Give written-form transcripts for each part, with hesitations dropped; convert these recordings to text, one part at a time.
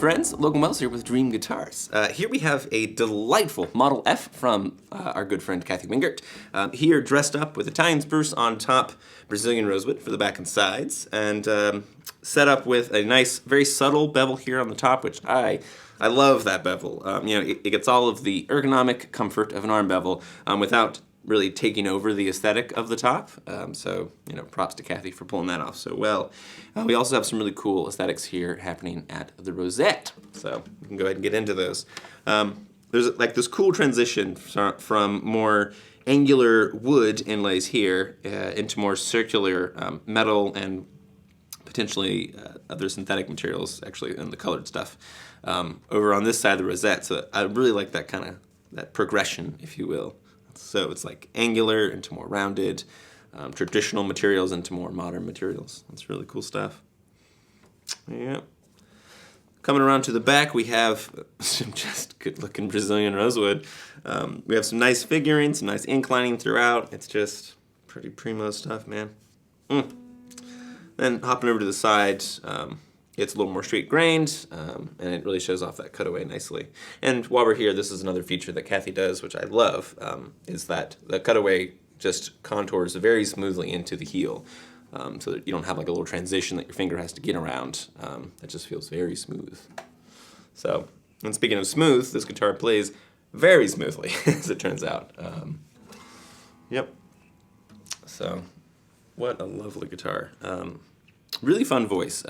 friends, Logan Wells here with Dream Guitars. Here we have a delightful Model F from our good friend Kathy Wingert. Here dressed up with Italian spruce on top, Brazilian rosewood for the back and sides, and set up with a nice, very subtle bevel here on the top, which I love that bevel. It gets all of the ergonomic comfort of an arm bevel without really taking over the aesthetic of the top. Props to Kathy for pulling that off so well. We also have some really cool aesthetics here happening at the rosette. So we can go ahead and get into those. There's like this cool transition from more angular wood inlays here into more circular metal and potentially other synthetic materials, actually, in the colored stuff, over on this side of the rosette. So I really like that kind of, that progression, if you will. So it's like angular into more rounded, traditional materials into more modern materials. That's really cool stuff. Yeah. Coming around to the back, we have some just good-looking Brazilian rosewood. We have some nice figuring, some nice inclining throughout. It's just pretty primo stuff, man. Then hopping over to the side, it's a little more straight-grained, and it really shows off that cutaway nicely. And while we're here, this is another feature that Kathy does, which I love, is that the cutaway just contours very smoothly into the heel, so that you don't have like a little transition that your finger has to get around. It just feels very smooth. So, and speaking of smooth, this guitar plays very smoothly, as it turns out. Yep. So, what a lovely guitar. Really fun voice.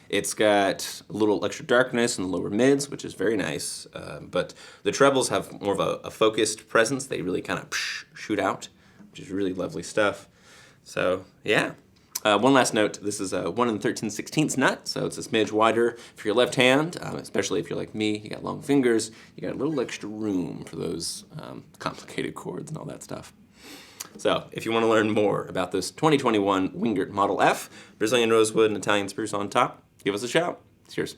It's got a little extra darkness in the lower mids, which is very nice, but the trebles have more of a focused presence. They really kind of shoot out, which is really lovely stuff. So, yeah. One last note, this is a 1 13/16 nut, so it's a smidge wider for your left hand, especially if you're like me, you got long fingers, you got a little extra room for those complicated chords and all that stuff. So, if you want to learn more about this 2021 Wingert Model F, Brazilian rosewood and Italian spruce on top, give us a shout. Cheers.